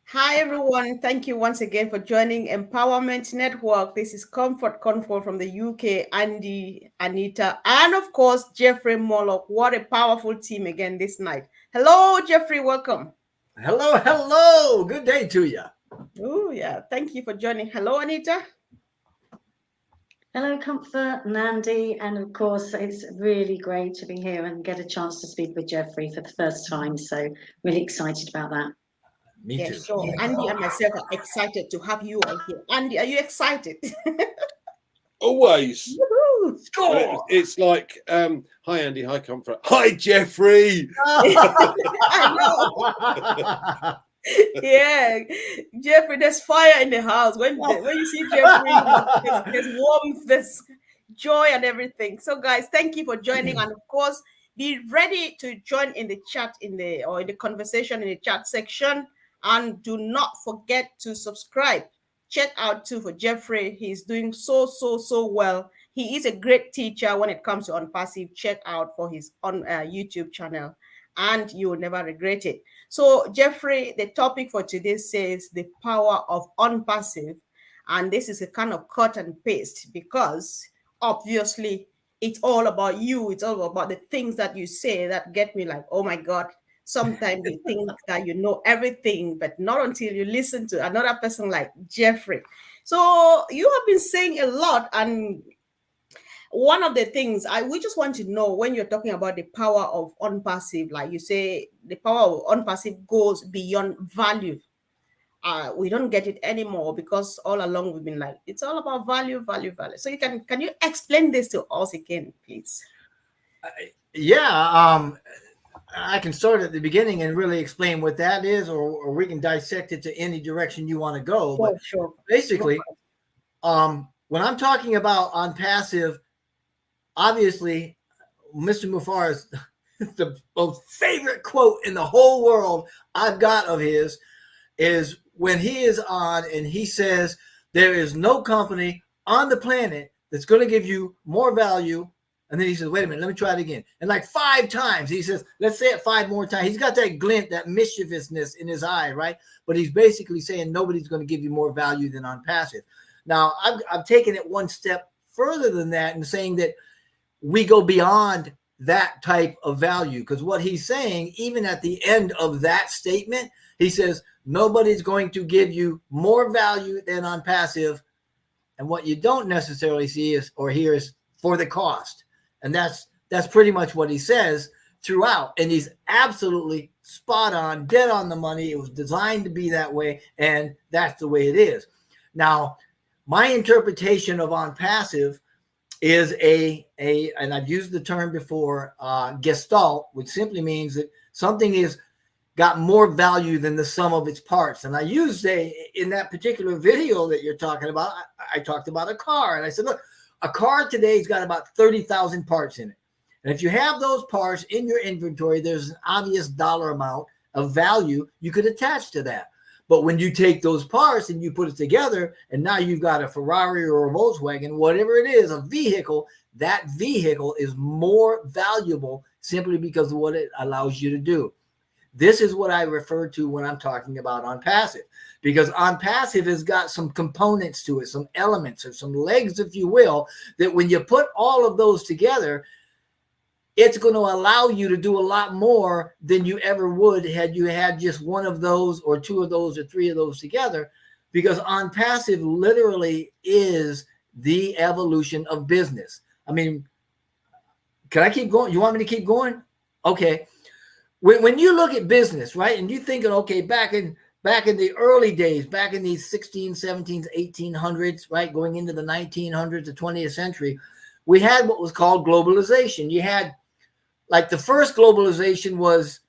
Hi, everyone. Thank you once again for joining Empowerment Network. This is Comfort Control from the UK, Andy, Anita, and of course, Jeffrey Mollock. What a powerful team again this night. Hello, Jeffrey. Welcome. Hello, hello. Good day to you. Oh, yeah. Thank you for joining. Hello, Anita. Hello, Comfort and Andy, and of course, it's really great to be here and get a chance to speak with Jeffrey for the first time. So, really excited about that. Me Yeah, too. sure. Andy and myself are excited to have you all here. Andy, are you excited? Always. Woohoo! Score. It's like, hi Andy, hi Comfort, hi Jeffrey. I know. Yeah, Jeffrey, there's fire in the house. When you see Jeffrey, there's warmth, there's joy and everything. So, guys, thank you for joining, and of course, be ready to join in the chat in the conversation in the chat section, and do not forget to subscribe. Check out too for Jeffrey. He's doing so well. He is a great teacher when it comes to unpassive. Check out for his on YouTube channel, and you will never regret it. So, Jeffrey, the topic for today says the power of unpassive. And this is a kind of cut and paste because obviously it's all about you. It's all about the things that you say that get me like, oh my God. Sometimes you think that you know everything, but not until you listen to another person like Jeffrey. So you have been saying a lot, and one of the things we just want to know when you're talking about the power of unpassive, like you say, the power of unpassive goes beyond value. We don't get it anymore because all along we've been like, it's all about value. So can you explain this to us again, please? Yeah, I can start at the beginning and really explain what that is, or we can dissect it to any direction you want to go. But Sure. basically, when I'm talking about unpassive, obviously, Mr. Mufar's the most favorite quote in the whole world I've got of his is when he is on and he says, there is no company on the planet that's going to give you more value. And then he says, wait a minute, let me try it again. And like 5 times, he says, let's say it 5 more times. He's got that glint, that mischievousness in his eye, right? But he's basically saying nobody's going to give you more value than unpassive. Now, I've taken it one step further than that and saying that we go beyond that type of value, because what he's saying, even at the end of that statement, he says, nobody's going to give you more value than unpassive. And what you don't necessarily see is or hear is for the cost. And that's pretty much what he says throughout. And he's absolutely spot on, dead on the money. It was designed to be that way. And that's the way it is. Now, my interpretation of unpassive is and I've used the term before, gestalt, which simply means that something is got more value than the sum of its parts. And I used in that particular video that you're talking about, I talked about a car. And I said, look, a car today's got about 30,000 parts in it. And if you have those parts in your inventory, there's an obvious dollar amount of value you could attach to that. But when you take those parts and you put it together, and now you've got a Ferrari or a Volkswagen, whatever it is, a vehicle, that vehicle is more valuable simply because of what it allows you to do. This is what I refer to when I'm talking about unpassive, because unpassive has got some components to it, some elements or some legs, if you will, that when you put all of those together, it's going to allow you to do a lot more than you ever would had you had just one of those or 2 of those or 3 of those together, because unpassive literally is the evolution of business. I mean, can I keep going? You want me to keep going? Okay. When you look at business, right, and you're thinking, okay, back in the early days, back in these 16, 17, 1800s, right, going into the 1900s, the 20th century, we had what was called globalization. You had, like, the first globalization was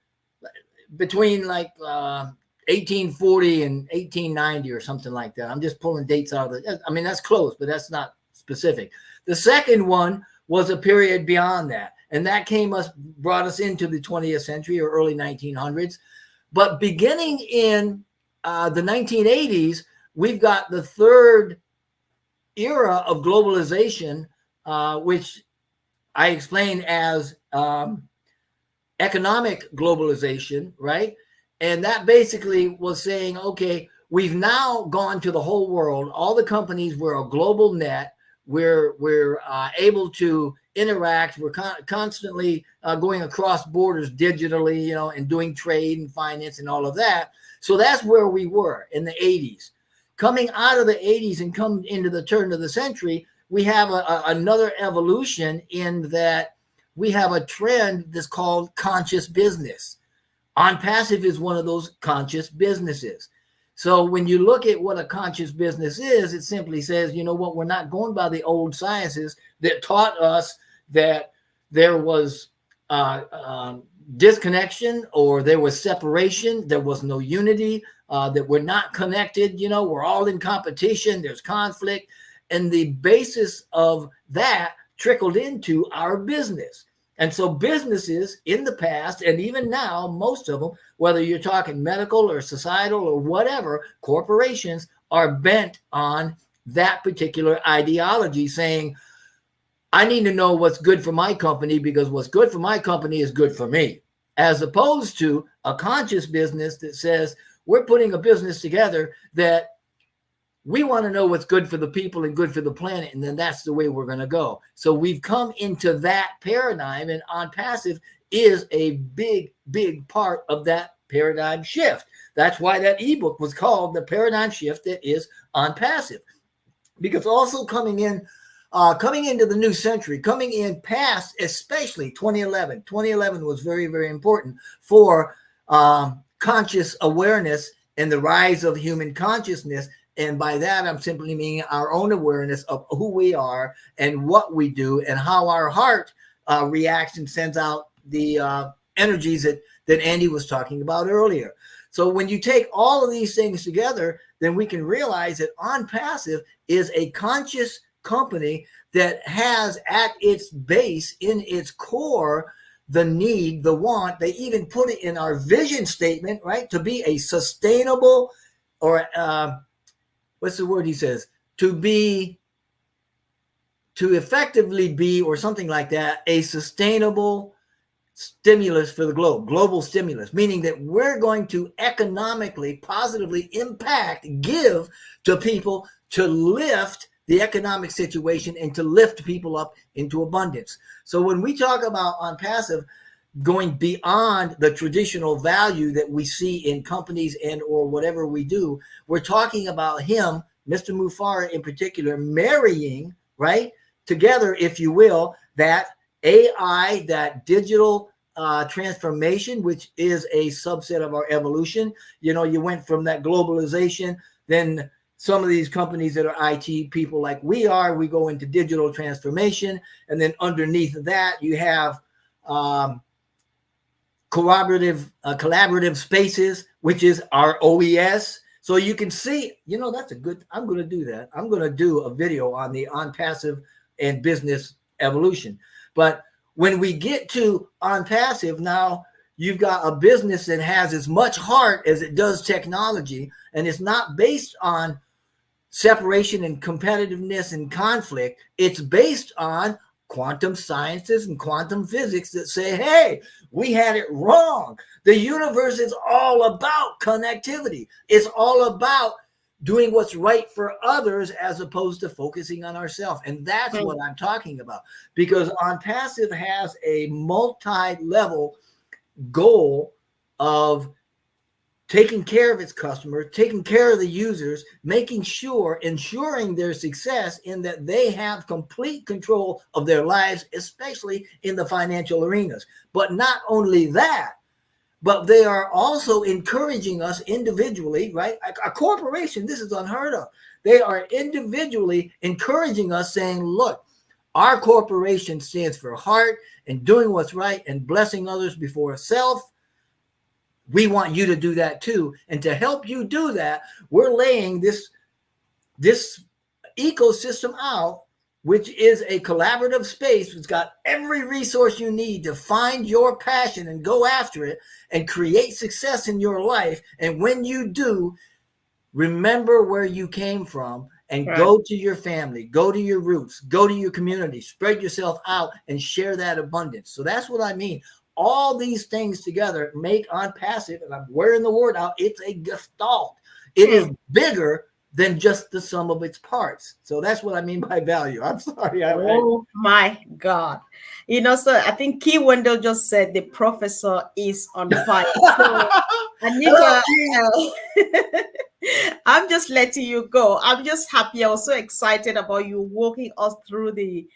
between, like, 1840 and 1890 or something like that. I'm just pulling dates out of it. I mean, that's close, but that's not specific. The second one was a period beyond that. And that brought us into the 20th century or early 1900s. But beginning in the 1980s, we've got the third era of globalization, which I explain as economic globalization, right? And that basically was saying, okay, we've now gone to the whole world. All the companies, we're a global net. We're able to interact. We're constantly going across borders digitally, and doing trade and finance and all of that. So that's where we were in the 80s. Coming out of the 80s and come into the turn of the century, we have another evolution in that we have a trend that's called conscious business. OnPassive is one of those conscious businesses. So when you look at what a conscious business is, it simply says, you know what, we're not going by the old sciences that taught us that there was disconnection or there was separation, there was no unity, that we're not connected, we're all in competition, there's conflict. And the basis of that trickled into our business. And so businesses in the past, and even now, most of them, whether you're talking medical or societal or whatever, corporations are bent on that particular ideology, saying, I need to know what's good for my company because what's good for my company is good for me, as opposed to a conscious business that says, we're putting a business together that we want to know what's good for the people and good for the planet, and then that's the way we're going to go. So we've come into that paradigm, and OnPassive is a big, big part of that paradigm shift. That's why that ebook was called The Paradigm Shift That Is OnPassive. Because also coming into the new century, coming in past, especially 2011. 2011 was very, very important for conscious awareness and the rise of human consciousness. And by that, I'm simply meaning our own awareness of who we are and what we do and how our heart reacts and sends out the energies that Andy was talking about earlier. So when you take all of these things together, then we can realize that OnPassive is a conscious company that has at its base, in its core, the need, the want. They even put it in our vision statement, right? To be a sustainable, or what's the word he says? To effectively be, or something like that, a sustainable stimulus for the globe, global stimulus, meaning that we're going to economically, positively impact, give to people to lift the economic situation and to lift people up into abundance. So when we talk about OnPassive going beyond the traditional value that we see in companies and or whatever we do, we're talking about him, Mr. Mufara in particular, marrying, right, together, if you will, that AI, that digital transformation, which is a subset of our evolution. You went from that globalization, then some of these companies that are IT people like we are, we go into digital transformation. And then underneath that, you have collaborative spaces, which is our OES. So you can see, that's a good, I'm going to do that. I'm going to do a video on the OnPassive and business evolution. But when we get to OnPassive, now you've got a business that has as much heart as it does technology, and it's not based on separation and competitiveness and conflict. It's based on quantum sciences and quantum physics that say, hey, we had it wrong. The universe is all about connectivity. It's all about doing what's right for others as opposed to focusing on ourselves. And that's what I'm talking about, because OnPassive has a multi-level goal of taking care of its customers, taking care of the users, ensuring their success in that they have complete control of their lives, especially in the financial arenas. But not only that, but they are also encouraging us individually, right? A corporation, this is unheard of. They are individually encouraging us, saying, look, our corporation stands for heart and doing what's right and blessing others before self. We want you to do that too. And to help you do that, we're laying this ecosystem out, which is a collaborative space. It's got every resource you need to find your passion and go after it and create success in your life. And when you do, remember where you came from and go to your family, go to your roots, go to your community, spread yourself out and share that abundance. So that's what I mean. all these things together make OnPassive, and I'm wearing the word out, it's a gestalt. It is bigger than just the sum of its parts. So that's what I mean by value. I'm sorry. Oh my God. You know, so I think Key Wendell just said the professor is on fire. So Anita, I'm just letting you go. I'm just happy. I was so excited about you walking us through the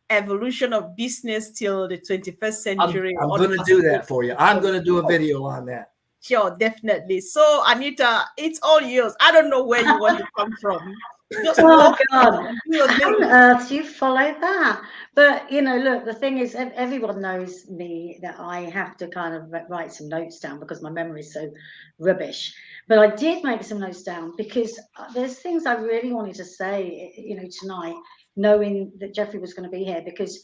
evolution of business till the 21st century. I'm going to do that for you. I'm going to do a video on that. Sure, definitely. So, Anita, it's all yours. I don't know where you want to come from. Just Oh God, do how on earth do you follow that? But you know, look, the thing is, everyone knows me that I have to kind of write some notes down because my memory is so rubbish. But I did make some notes down because there's things I really wanted to say, you know, tonight, knowing that Jeffrey was going to be here, because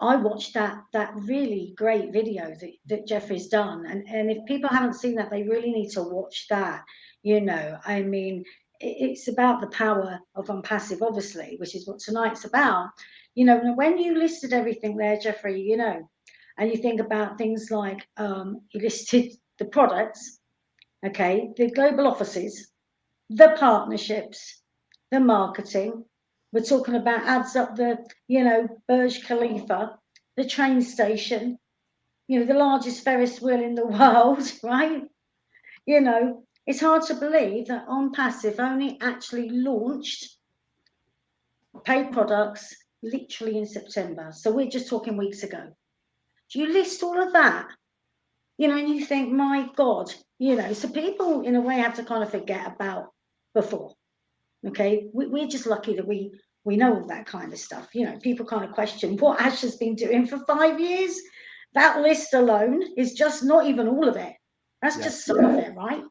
I watched that really great video that Jeffrey's done, and if people haven't seen that, they really need to watch that. You know, I mean, it's about the power of ONPASSIVE, obviously, which is what tonight's about. You know, when you listed everything there, Jeffrey, you know, and you think about things like you listed the products, okay, the global offices, the partnerships, the marketing. We're talking about adds up the, you know, Burj Khalifa, the train station, you know, the largest Ferris wheel in the world, right? You know, it's hard to believe that ONPASSIVE only actually launched paid products literally in September. So we're just talking weeks ago. Do you list all of that? You know, and you think, my God, you know, so people in a way have to kind of forget about before. Okay, we're just lucky that we know all that kind of stuff. You know, people kind of question what Ash has been doing for 5 years. That list alone is just not even all of it. That's just some of it, right?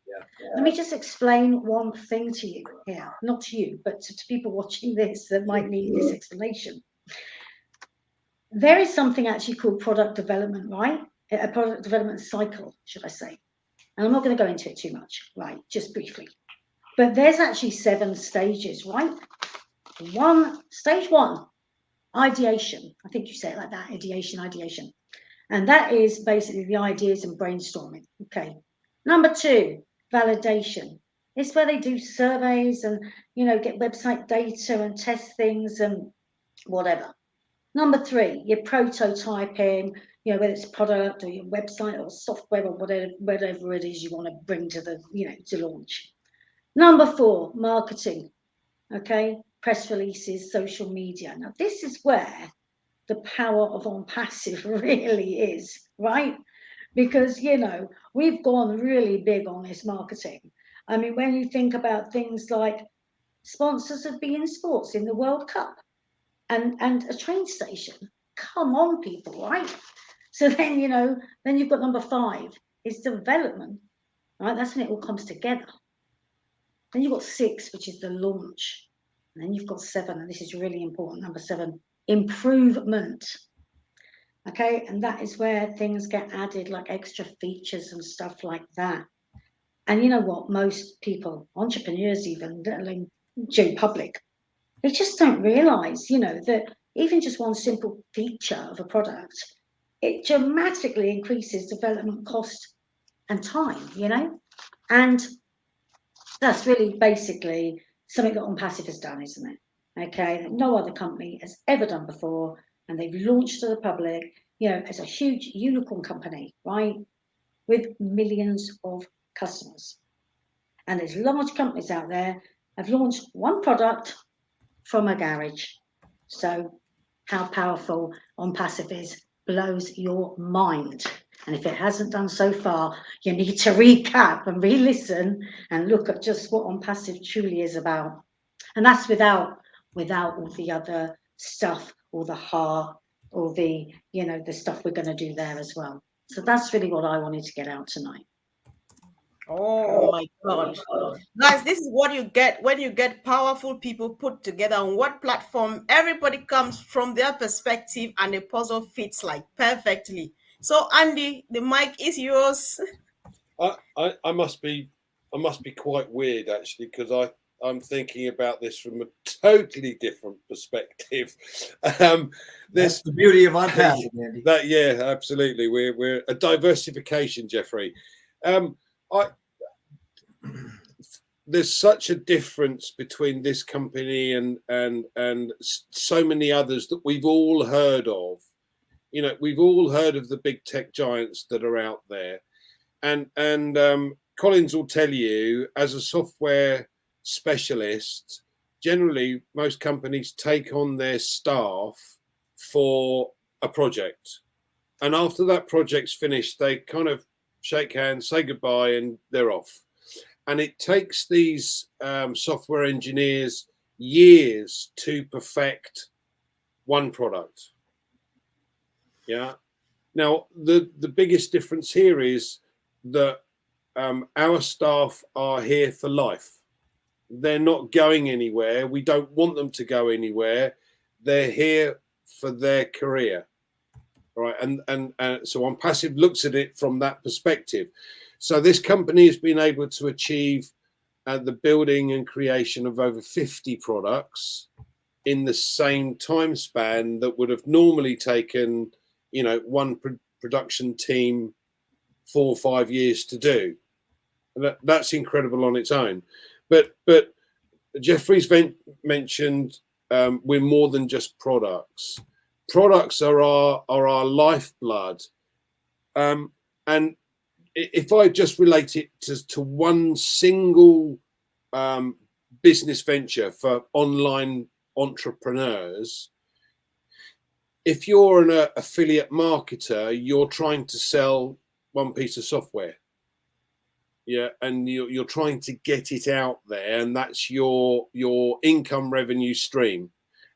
Let me just explain one thing to you here, not to you, but to people watching this that might need this explanation. There is something actually called product development, right? A product development cycle, should I say? And I'm not going to go into it too much, right? Just briefly. But there's actually 7 stages, right? Stage one, ideation. I think you say it like that, ideation. And that is basically the ideas and brainstorming. Okay. Number 2, validation. It's where they do surveys and, you know, get website data and test things and whatever. Number 3, your prototyping, you know, whether it's a product or your website or software or whatever it is you want to bring to the, you know, to launch. Number 4, marketing. Okay, press releases, social media. Now, this is where the power of ONPASSIVE really is, right? Because, you know, we've gone really big on this marketing. I mean, when you think about things like sponsors of beIN Sports in the World Cup and a train station, come on, people, right? So then, you know, then you've got number 5 is development, right? That's when it all comes together. Then you've got 6, which is the launch. And then you've got 7, and this is really important, number 7, improvement. Okay, and that is where things get added, like extra features and stuff like that. And you know what? Most people, entrepreneurs even, let alone Joe public, they just don't realize, you know, that even just one simple feature of a product, it dramatically increases development cost and time, you know? And that's really basically something that ONPASSIVE has done, isn't it? Okay, that no other company has ever done before, and they've launched to the public, you know, as a huge unicorn company, right, with millions of customers. And there's large companies out there have launched one product from a garage. So how powerful ONPASSIVE is blows your mind. And if it hasn't done so far, you need to recap and re-listen and look at just what ONPASSIVE truly is about. And that's without all the other stuff, all the heart, all the, you know, the stuff we're going to do there as well. So that's really what I wanted to get out tonight. Oh my God. Guys, this is what you get when you get powerful people put together on what platform. Everybody comes from their perspective and the puzzle fits like perfectly. So Andy, the mic is yours. I must be quite weird actually, because I'm thinking about this from a totally different perspective. That's the beauty of ONPASSIVE, Andy. Yeah, absolutely. We're a diversification, Jeffrey. There's such a difference between this company and so many others that we've all heard of. You know, we've all heard of the big tech giants that are out there, and Collins will tell you, as a software specialist, generally most companies take on their staff for a project, and after that project's finished, they kind of shake hands, say goodbye, and they're off. And it takes these software engineers years to perfect one product. Yeah. Now, the biggest difference here is that our staff are here for life. They're not going anywhere. We don't want them to go anywhere. They're here for their career. All right. And so ONPASSIVE looks at it from that perspective. So this company has been able to achieve the building and creation of over 50 products in the same time span that would have normally taken, you know, one production team 4 or 5 years to do. That's incredible on its own. But Jeffrey's mentioned we're more than just products. Products are our lifeblood. And if I just relate it to one single business venture for online entrepreneurs, if you're an affiliate marketer, you're trying to sell one piece of software. Yeah, and you're trying to get it out there, and that's your income revenue stream.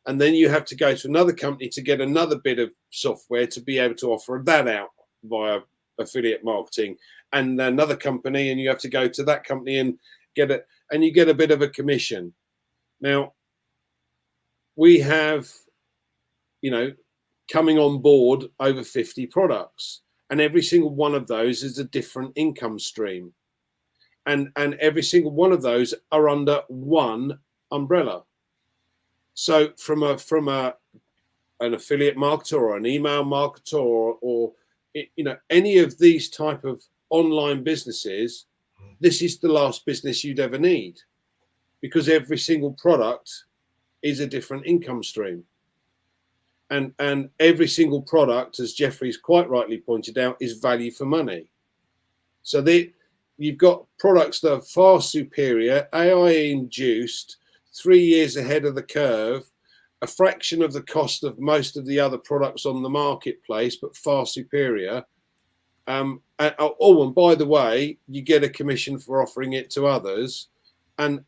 And then you have to go to another company to get another bit of software to be able to offer that out via affiliate marketing, and another company, and you have to go to that company and get it, and you get a bit of a commission. Now, we have, you know, coming on board over 50 products, and every single one of those is a different income stream. And every single one of those are under one umbrella. So from an affiliate marketer or an email marketer or you know, any of these type of online businesses, this is the last business you'd ever need, because every single product is a different income stream. And every single product, as Jeffrey's quite rightly pointed out, is value for money. So you've got products that are far superior, AI induced, 3 years ahead of the curve, a fraction of the cost of most of the other products on the marketplace, but far superior. And by the way, you get a commission for offering it to others. And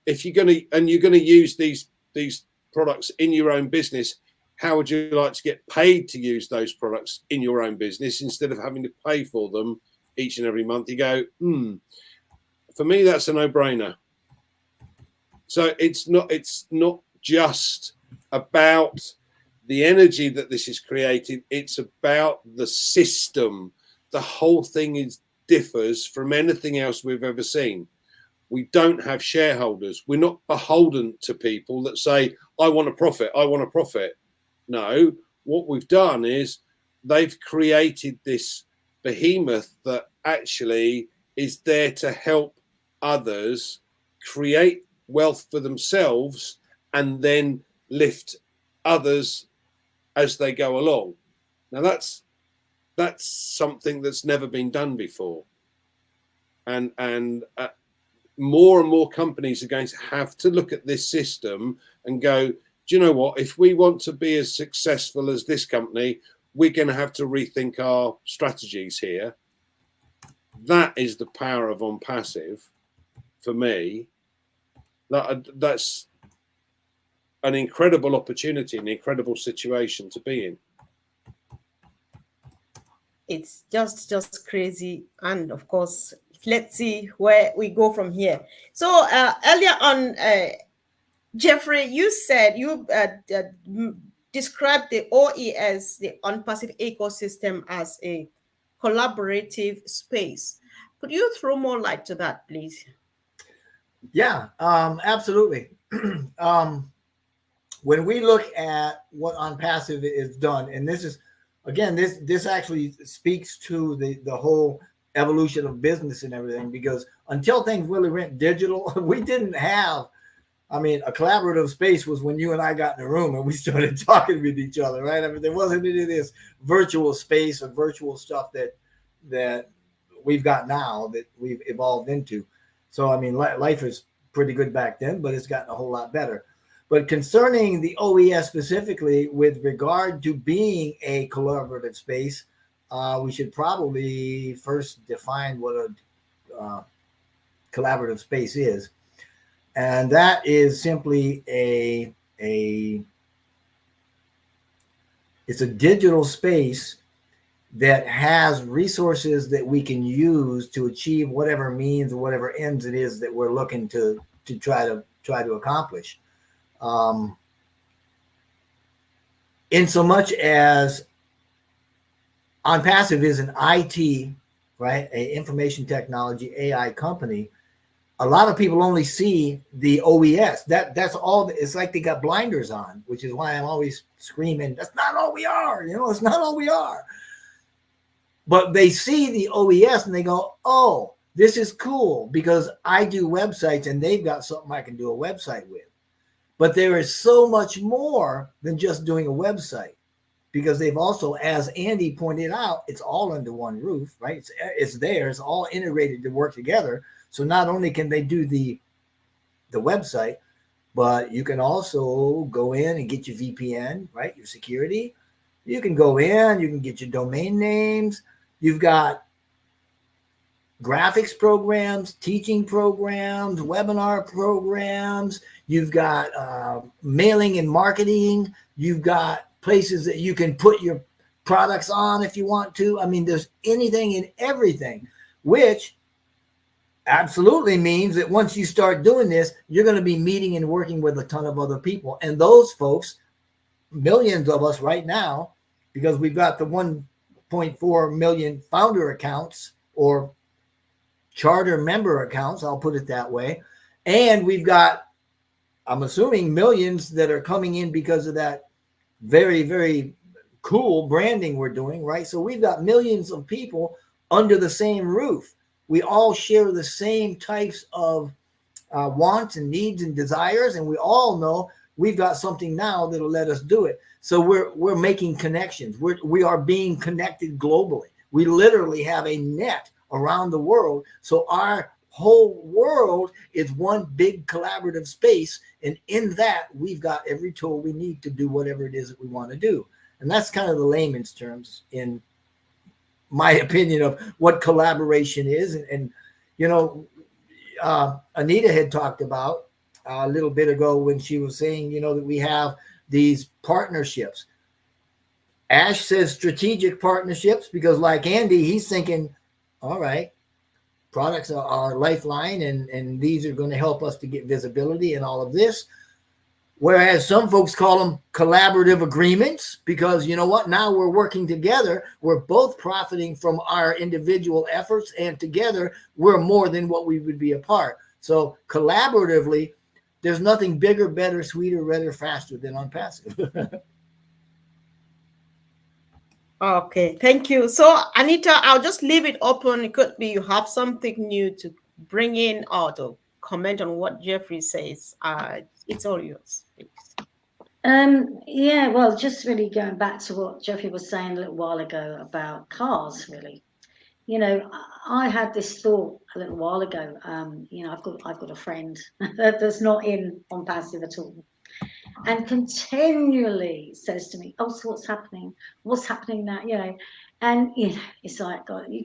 if you're going to use these products in your own business, how would you like to get paid to use those products in your own business instead of having to pay for them each and every month? You go, for me, that's a no-brainer. So it's not just about the energy that this is creating, it's about the system. The whole thing differs from anything else we've ever seen. We don't have shareholders. We're not beholden to people that say, I want a profit, I want a profit. No, what we've done is they've created this behemoth that actually is there to help others create wealth for themselves and then lift others as they go along. Now that's something that's never been done before, and more and more companies are going to have to look at this system and go, do you know what, if we want to be as successful as this company, we're going to have to rethink our strategies here. That is the power of ONPASSIVE for me. That's an incredible opportunity, an incredible situation to be in. It's just crazy. And of course, let's see where we go from here. So earlier on, Jeffrey, you said you described the OES, the ONPASSIVE ecosystem, as a collaborative space. Could you throw more light to that, please? Yeah, absolutely. When we look at what OnPassive is done, and this is again, this actually speaks to the whole evolution of business and everything, because until things really went digital, we didn't have, I mean, a collaborative space was when you and I got in a room and we started talking with each other, right? I mean, there wasn't any of this virtual space or virtual stuff that we've got now, that we've evolved into. So, I mean, life is pretty good back then, but it's gotten a whole lot better. But concerning the OES specifically, with regard to being a collaborative space, we should probably first define what a collaborative space is, and that is simply it's a digital space that has resources that we can use to achieve whatever means or whatever ends it is that we're looking to try to accomplish. In so much as OnPassive is an IT, right, a information technology AI company, a lot of people only see the OES. That's all. It's like they got blinders on, which is why I'm always screaming, "That's not all we are." You know, it's not all we are. But they see the OES and they go, "Oh, this is cool because I do websites and they've got something I can do a website with." But there is so much more than just doing a website, because they've also, as Andy pointed out, it's all under one roof, right? It's there. It's all integrated to work together. So not only can they do the website, but you can also go in and get your VPN, right? Your security. You can go in, you can get your domain names. You've got graphics programs, teaching programs, webinar programs. You've got mailing and marketing. You've got places that you can put your products on if you want to. I mean, there's anything and everything, which absolutely means that once you start doing this, you're going to be meeting and working with a ton of other people. And those folks, millions of us right now, because we've got the 1.4 million founder accounts or charter member accounts, I'll put it that way. And we've got, I'm assuming, millions that are coming in because of that very, very cool branding we're doing, right? So we've got millions of people under the same roof. We all share the same types of wants and needs and desires, and we all know we've got something now that'll let us do it. So we're making connections. We are being connected globally. We literally have a net around the world. So our whole world is one big collaborative space, and in that we've got every tool we need to do whatever it is that we want to do. And that's kind of the layman's terms, in my opinion, of what collaboration is. And you know, Anita had talked about a little bit ago when she was saying, you know, that we have these partnerships. Ash says strategic partnerships because, like Andy, he's thinking, all right, products are our lifeline, and these are going to help us to get visibility and all of this. Whereas some folks call them collaborative agreements because, you know what, now we're working together. We're both profiting from our individual efforts, and together we're more than what we would be apart. So collaboratively, there's nothing bigger, better, sweeter, redder, faster than OnPassive. Okay, thank you. So, Anita, I'll just leave it open. It could be you have something new to bring in or to comment on what Jeffrey says. It's all yours, please. Yeah, well, just really going back to what Jeffrey was saying a little while ago about cars, really. You know, I had this thought a little while ago. You know, I've got a friend that's not in OnPassive at all, and continually says to me, "Oh, so what's happening? What's happening now?" You know, and you know, it's like, God, you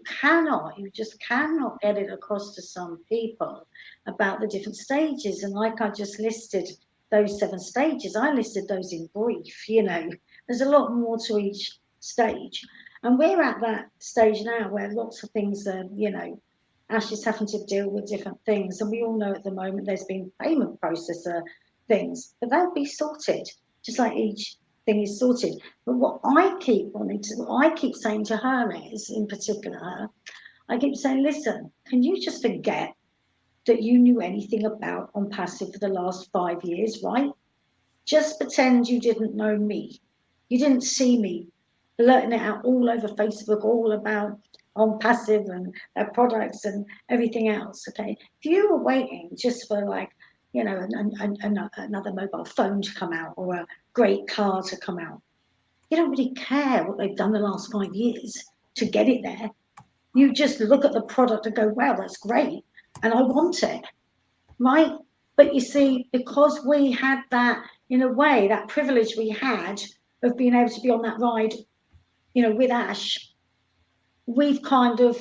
just cannot get it across to some people about the different stages. And like I just listed those 7 stages, I listed those in brief. You know, there's a lot more to each stage, and we're at that stage now where lots of things are, you know, Ash is having to deal with different things, and we all know at the moment there's been payment processor things, but they'll be sorted, just like each thing is sorted. But what I keep saying to her is, in particular, I keep saying, listen, can you just forget that you knew anything about OnPassive for the last 5 years, right? Just pretend you didn't know me. You didn't see me blurting it out all over Facebook, all about OnPassive and their products and everything else, okay? If you were waiting just for, like, you know, another mobile phone to come out or a great car to come out, you don't really care what they've done the last 5 years to get it there. You just look at the product and go, wow, that's great, and I want it, right? But you see, because we had that, in a way, that privilege we had of being able to be on that ride, you know, with Ash, we've kind of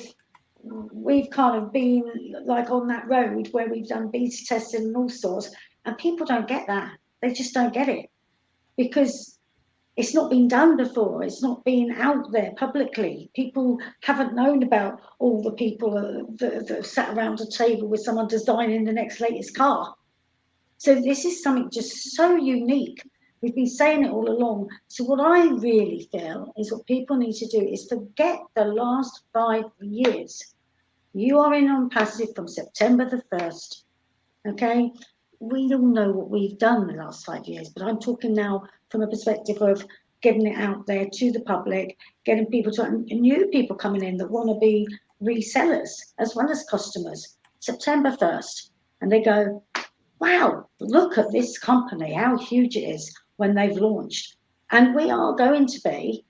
been like on that road where we've done beta testing and all sorts, and people don't get that. They just don't get it because it's not been done before. It's not been out there publicly. People haven't known about all the people that have sat around a table with someone designing the next latest car. So this is something just so unique. We've been saying it all along. So what I really feel is what people need to do is forget the last 5 years. You are in OnPassive from September the 1st, okay? We all know what we've done the last 5 years, but I'm talking now from a perspective of getting it out there to the public, getting people to, and new people coming in that want to be resellers as well as customers. September 1st, and they go, wow, look at this company, how huge it is when they've launched. And we are going to be,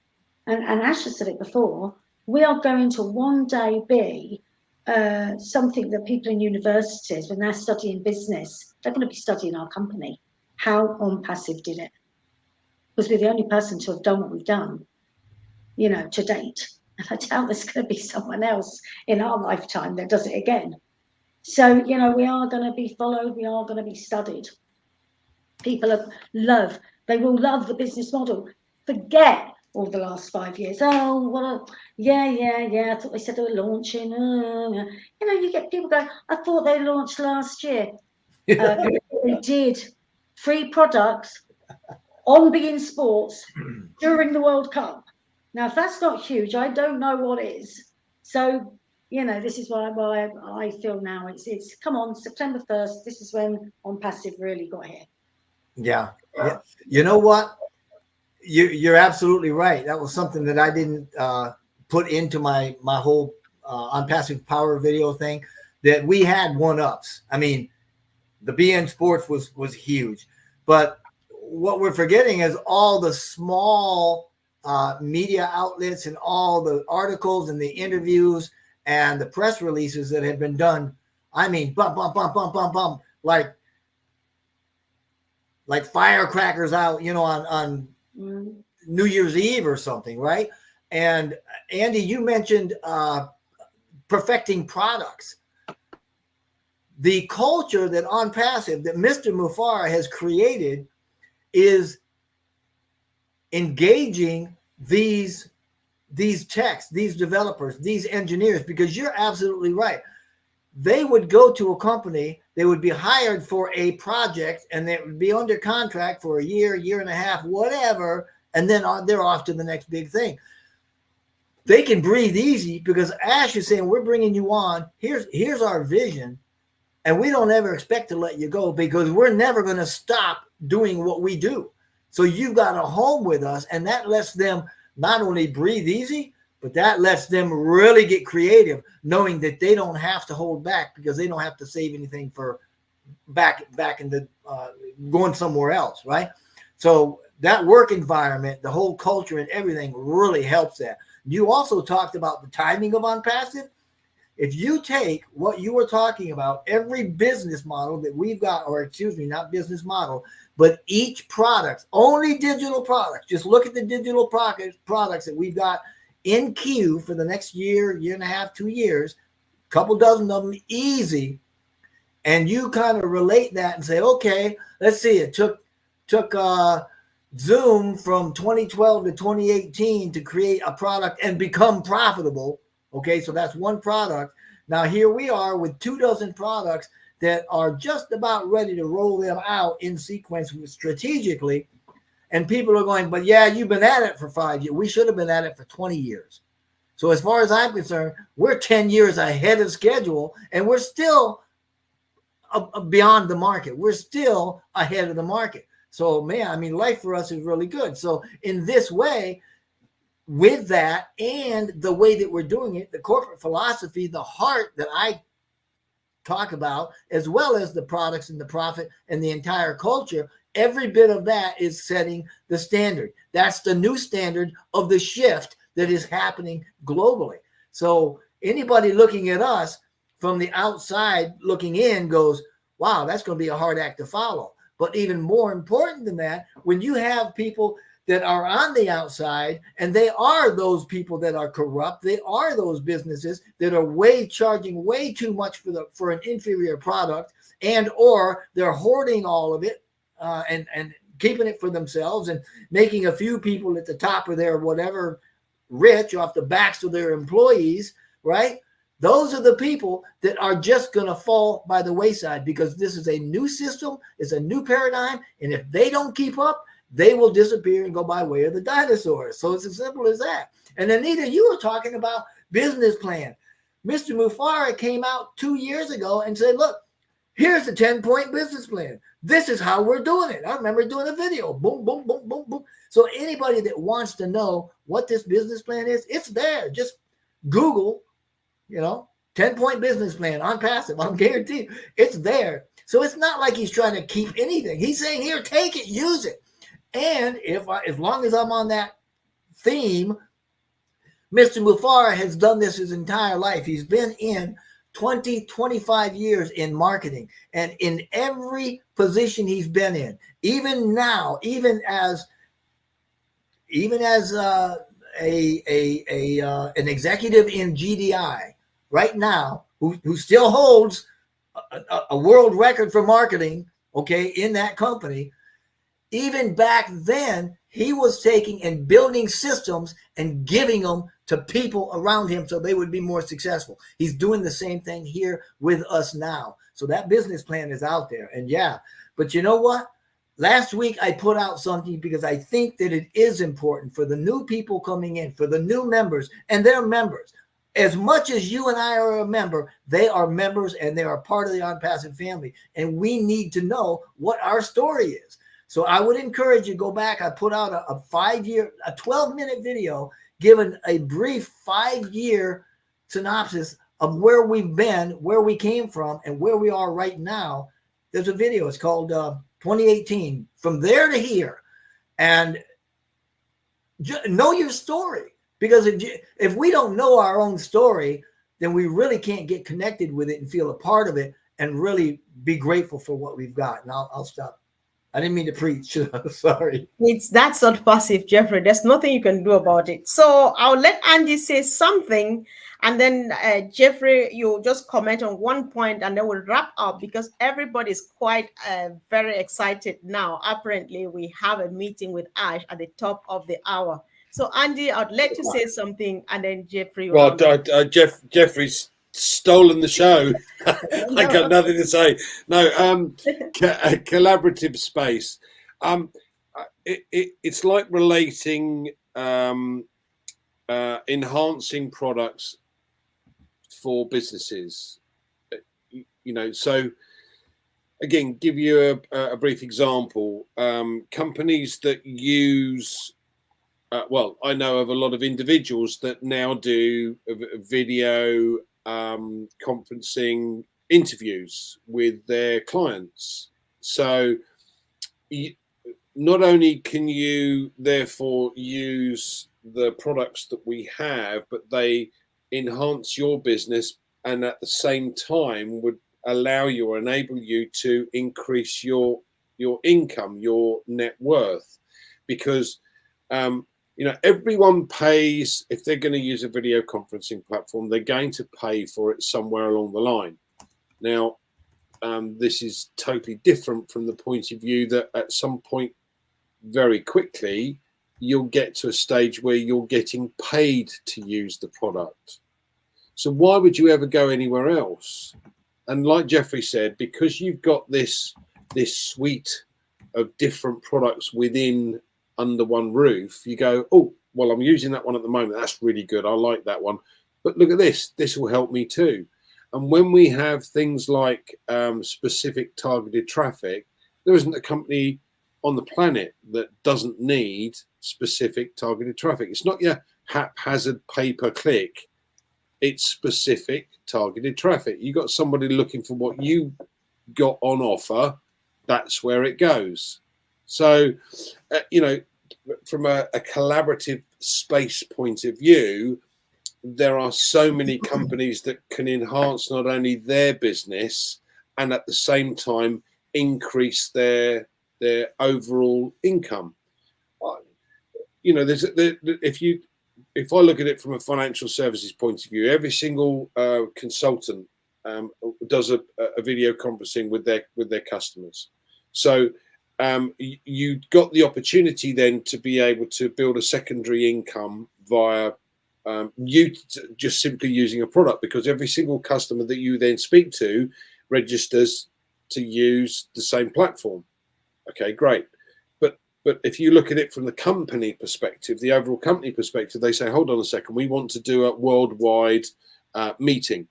and Ash has said it before, we are going to one day be something that people in universities, when they're studying business, they're going to be studying our company, how OnPassive did it. Because we're the only person to have done what we've done, you know, to date. And I doubt there's going to be someone else in our lifetime that does it again. So, you know, we are going to be followed. We are going to be studied. People they will love the business model. Forget all the last 5 years. Oh, what yeah. I thought they said they were launching. You know, you get people going, I thought they launched last year. They did 3 products on beIN Sports during the World Cup. Now, if that's not huge, I don't know what is. So, you know, this is why I feel now it's come on, September 1st, this is when OnPassive really got here. Yeah. You know what? You're absolutely right. That was something that I didn't put into my whole OnPassive power video thing, that we had one-ups. I mean, the beIN Sports was huge. But what we're forgetting is all the small media outlets and all the articles and the interviews and the press releases that have been done. I mean, bum, like firecrackers out, you know, on New Year's Eve or something, right? And Andy, you mentioned perfecting products. The culture that OnPassive, that Mr. Mufara has created, is engaging these techs, these developers, these engineers, because you're absolutely right. They would go to a company, they would be hired for a project, and they would be under contract for a year and a half, whatever, and then they're off to the next big thing. They can breathe easy because Ash is saying, we're bringing you on. Here's our vision, and we don't ever expect to let you go because we're never going to stop doing what we do. So you've got a home with us, and that lets them not only breathe easy, but that lets them really get creative, knowing that they don't have to hold back because they don't have to save anything for back in the going somewhere else, right? So that work environment, the whole culture and everything really helps that. You also talked about the timing of OnPassive. If you take what you were talking about, every business model that we've got, or excuse me, not business model, but each product, only digital products, just look at the digital products that we've got in queue for the next year and a half, 2 years, a couple dozen of them easy. And you kind of relate that and say, okay, let's see, it took Zoom from 2012 to 2018 to create a product and become profitable. Okay, so that's one product. Now here we are with 24 products that are just about ready to roll them out in sequence strategically. And people are going, but yeah, you've been at it for 5 years. We should have been at it for 20 years. So as far as I'm concerned, we're 10 years ahead of schedule, and we're still beyond the market. We're still ahead of the market. So, man, I mean, life for us is really good. So in this way, with that and the way that we're doing it, the corporate philosophy, the heart that I talk about, as well as the products and the profit and the entire culture, every bit of that is setting the standard. That's the new standard of the shift that is happening globally. So anybody looking at us from the outside looking in goes, wow, that's going to be a hard act to follow. But even more important than that, when you have people that are on the outside, and they are those people that are corrupt, they are those businesses that are charging way too much for an inferior product, and or they're hoarding all of it and keeping it for themselves and making a few people at the top of their whatever rich off the backs of their employees, right? Those are the people that are just going to fall by the wayside, because this is a new system, it's a new paradigm, and if they don't keep up, they will disappear and go by way of the dinosaurs. So it's as simple as that. And Anita, you were talking about business plan. Mr. Mufara came out 2 years ago and said, look, here's the 10-point business plan. This is how we're doing it. I remember doing a video. Boom, boom, boom, boom, boom. So anybody that wants to know what this business plan is, it's there. Just Google, 10-point business plan on passive. I'm guaranteed it's there. So it's not like he's trying to keep anything. He's saying, here, take it, use it. And as long as I'm on that theme, Mr. Mufara has done this his entire life. He's been in 25 years in marketing, and in every position he's been in, even now, even as an executive in GDI right now, who still holds a world record for marketing, okay, in that company. Even back then, he was taking and building systems and giving them to people around him so they would be more successful. He's doing the same thing here with us now. So that business plan is out there. And yeah, but you know what? Last week, I put out something because I think that it is important for the new people coming in, for the new members and their members. As much as you and I are a member, they are members and they are part of the OnPassive family. And we need to know what our story is. So I would encourage you to go back. I put out a 12-minute video giving a brief 5-year synopsis of where we've been, where we came from, and where we are right now. There's a video. It's called 2018, From There to Here. And know your story. Because if we don't know our own story, then we really can't get connected with it and feel a part of it and really be grateful for what we've got. And I'll stop. I didn't mean to preach. Sorry. That's not passive, Jeffrey. There's nothing you can do about it. So I'll let Andy say something, and then Jeffrey, you just comment on one point, and then we'll wrap up, because everybody's quite very excited now. Apparently, we have a meeting with Ash at the top of the hour. So Andy, I'd like to say something, and then Jeffrey. Well, Jeffrey's stolen the show. I got nothing to say. No, collaborative space. It's like relating, enhancing products for businesses. So again, give you a brief example. Companies that use. Well, I know of a lot of individuals that now do video conferencing interviews with their clients. So not only can you therefore use the products that we have, but they enhance your business, and at the same time would allow you or enable you to increase your income, your net worth, because everyone pays. If they're going to use a video conferencing platform, they're going to pay for it somewhere along the line. Now, this is totally different from the point of view that at some point very quickly, you'll get to a stage where you're getting paid to use the product. So why would you ever go anywhere else? And like Jeffrey said, because you've got this suite of different products under one roof, you go, oh, well, I'm using that one at the moment. That's really good. I like that one. But look at this. This will help me too. And when we have things like specific targeted traffic, there isn't a company on the planet that doesn't need specific targeted traffic. It's not your haphazard pay-per-click. It's specific targeted traffic. You got somebody looking for what you got on offer, that's where it goes. So, from a collaborative space point of view, there are so many companies that can enhance not only their business and at the same time increase their overall income. If I look at it from a financial services point of view, every single consultant does a video conferencing with their customers. So you got the opportunity then to be able to build a secondary income via you just simply using a product, because every single customer that you then speak to registers to use the same platform. Okay, great. But if you look at it from the company perspective, the overall company perspective, they say, hold on a second, we want to do a worldwide meeting,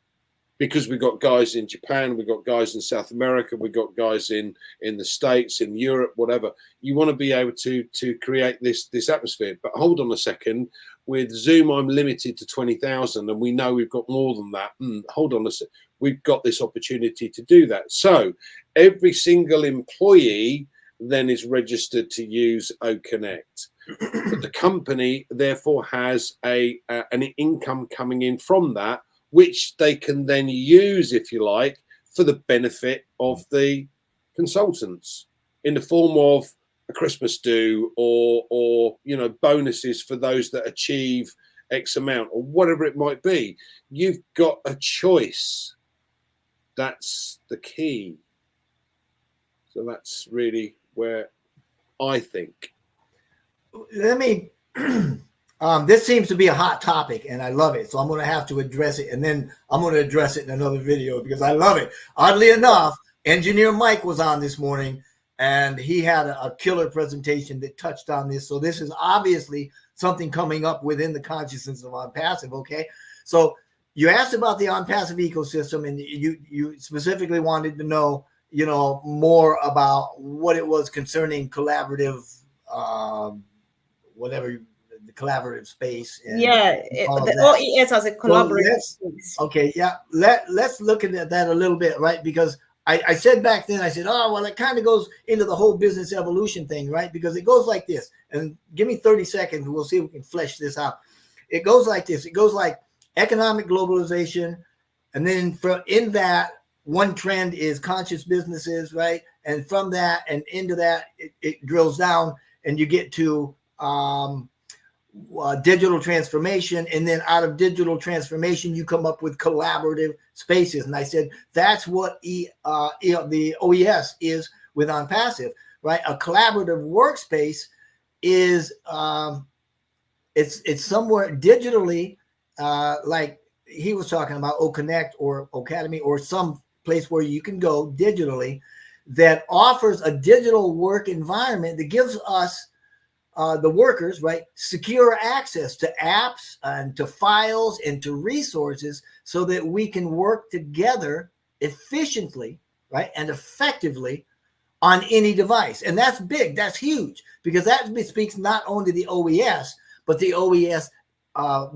because we've got guys in Japan, we've got guys in South America, we've got guys in the States, in Europe, whatever. You want to be able to create this atmosphere. But hold on a second, with Zoom, I'm limited to 20,000, and we know we've got more than that. Hold on a second, we've got this opportunity to do that. So every single employee then is registered to use OConnect. But the company therefore has an income coming in from that, which they can then use, if you like, for the benefit of the consultants in the form of a Christmas do or bonuses for those that achieve X amount or whatever it might be. You've got a choice. That's the key. So that's really where I think. Let me this seems to be a hot topic and I love it, so I'm going to have to address it, and then I'm going to address it in another video because I love it. Oddly enough, Engineer Mike was on this morning and he had a killer presentation that touched on this. So this is obviously something coming up within the consciousness of OnPassive. Okay, so you asked about the OnPassive ecosystem, and you specifically wanted to know more about what it was concerning collaborative whatever, the collaborative space. And the OES as a collaborative space. Okay, yeah. Let's look at that a little bit, right? Because I said back then, I said, oh, well, it kind of goes into the whole business evolution thing, right? Because it goes like this. And give me 30 seconds. We'll see if we can flesh this out. It goes like this. It goes like economic globalization. And then in that, one trend is conscious businesses, right? And from that and into that, it drills down and you get to digital transformation. And then out of digital transformation, you come up with collaborative spaces. And I said, that's what the OES is with OnPassive, right? A collaborative workspace is, it's somewhere digitally, like he was talking about OConnect or Academy or some place where you can go digitally that offers a digital work environment that gives us the workers, right, secure access to apps and to files and to resources so that we can work together efficiently, right, and effectively on any device. And that's big, that's huge, because that speaks not only to the OES, but the OES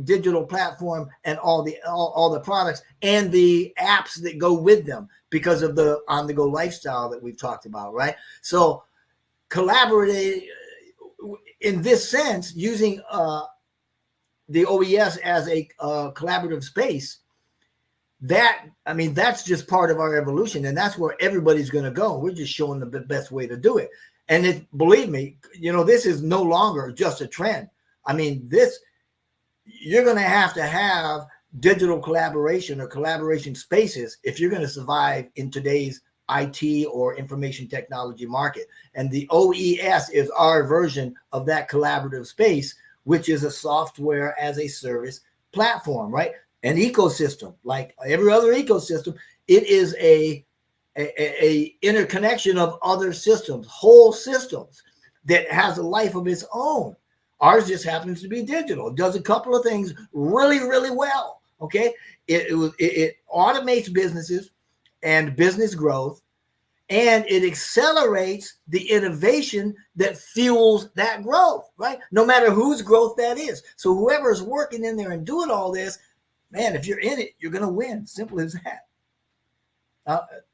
digital platform and all the products and the apps that go with them because of the on-the-go lifestyle that we've talked about, right? So collaborating in this sense, using the OES as a collaborative space, that's just part of our evolution, and that's where everybody's going to go. We're just showing the best way to do it. And believe me, this is no longer just a trend. You're going to have digital collaboration or collaboration spaces if you're going to survive in today's IT or information technology market. And the OES is our version of that collaborative space, which is a software as a service platform, right? An ecosystem, like every other ecosystem. It is a interconnection of other systems, whole systems that has a life of its own. Ours just happens to be digital. It does a couple of things really, really well, Okay, it automates businesses and business growth, and it accelerates the innovation that fuels that growth, right? No matter whose growth that is. So whoever is working in there and doing all this, man, if you're in it, you're going to win. Simple as that.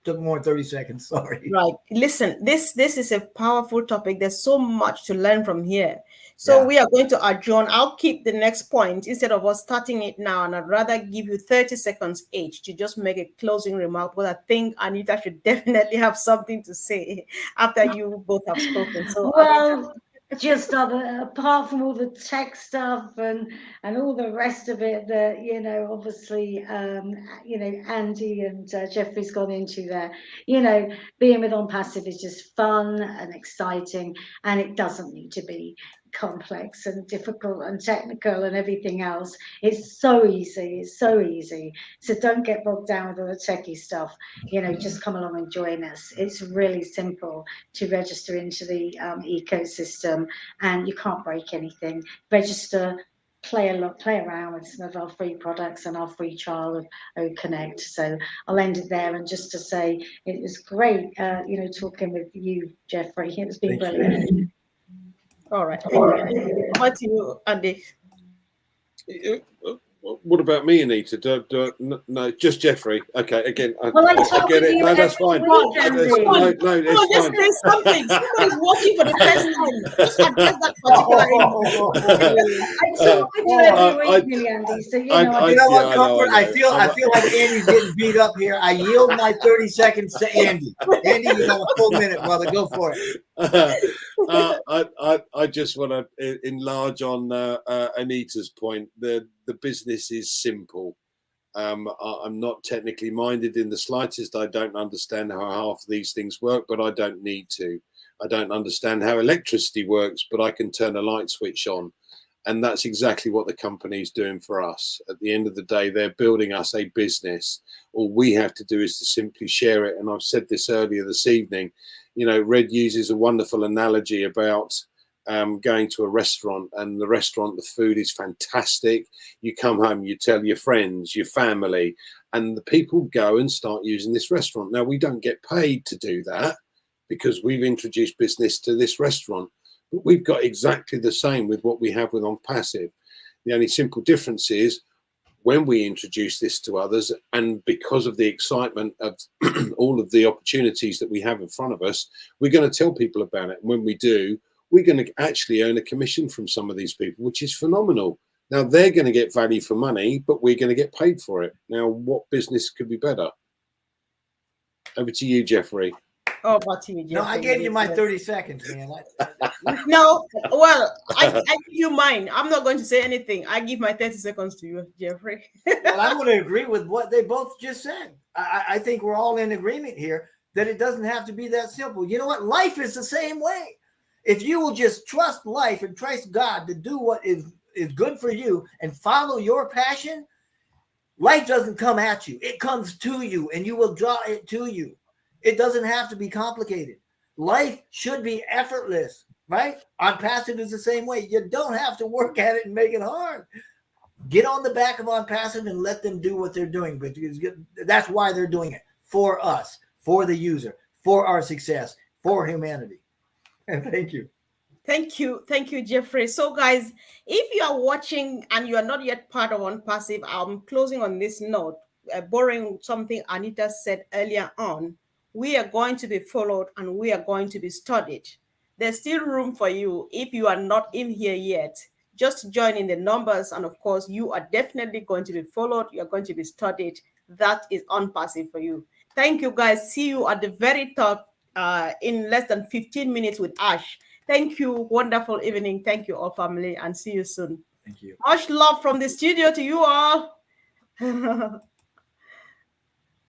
Took more than 30 seconds. Sorry. Right. Listen, this is a powerful topic. There's so much to learn from here. So Yeah. we are going to adjourn. I'll keep the next point instead of us starting it now, and I'd rather give you 30 seconds each to just make a closing remark. But I think Anita should definitely have something to say after you both have spoken. So Well, just apart from all the tech stuff and all the rest of it that, you know, obviously, you know, Andy and Jeffrey's gone into there, you know, being with OnPassive is just fun and exciting, and it doesn't need to be complex and difficult and technical and everything else. It's so easy. It's so easy. So don't get bogged down with all the techie stuff. You know, just come along and join us. It's really simple to register into the ecosystem, and you can't break anything. Register, play around with some of our free products and our free trial of OConnect. So I'll end it there, and just to say it was great, you know, talking with you, Jeffrey. It's been brilliant. all right. Thank you. Over to you, Andy. What about me, Anita? No, just Jeffrey. Okay, again, Well, I talk get with it. you No, that's every fine. week, That's, Andy. no, Come on, it's just fine. say something. Somebody's watching for the first time. Just address that particular area. I talk with you every week, Millie Andy. So you know, You know what, yeah, Comfort? I I know. feel like Andy's getting beat up here. I yield my 30 seconds to Andy. Andy, you got a full minute, brother. Go for it. I just want to enlarge on Anita's point. The business is simple. I'm not technically minded in the slightest. I don't understand how half of these things work, but I don't need to. I don't understand how electricity works, but I can turn a light switch on. And that's exactly what the company is doing for us. At the end of the day, they're building us a business. All we have to do is to simply share it. And I've said this earlier this evening. You know, Red uses a wonderful analogy about going to a restaurant, and the restaurant, the food is fantastic. You come home, you tell your friends, your family, and the people go and start using this restaurant. Now, we don't get paid to do that because we've introduced business to this restaurant, but we've got exactly the same with what we have with OnPassive. The only simple difference is when we introduce this to others, and because of the excitement of all of the opportunities that we have in front of us, we're going to tell people about it. And when we do, we're going to actually earn a commission from some of these people, which is phenomenal. Now, they're going to get value for money, but we're going to get paid for it. Now, what business could be better? Over to you, Jeffrey. Oh, over to you, Jeffrey. No, I gave you my 30 seconds, man. No, well, I give you mine. I'm not going to say anything. I give my 30 seconds to you, Jeffrey. Well, I'm going to agree with what they both just said. I think we're all in agreement here that it doesn't have to be that simple. You know what? Life is the same way. If you will just trust life and trust God to do what is good for you and follow your passion, life doesn't come at you. It comes to you, and you will draw it to you. It doesn't have to be complicated. Life should be effortless, right? OnPassive is the same way. You don't have to work at it and make it hard. Get on the back of OnPassive and let them do what they're doing. But that's why they're doing it. For us, for the user, for our success, for humanity. And thank you. Thank you, Jeffrey. So, guys, if you are watching and you are not yet part of OnPassive, I'm closing on this note, borrowing something Anita said earlier on. We are going to be followed and we are going to be studied. There's still room for you if you are not in here yet. Just join in the numbers, and of course, you are definitely going to be followed. You are going to be studied. That is OnPassive for you. Thank you, guys. See you at the very top in less than 15 minutes with Ash. Thank you. Wonderful evening. Thank you, all family, and see you soon. Thank you. Much love from the studio to you all.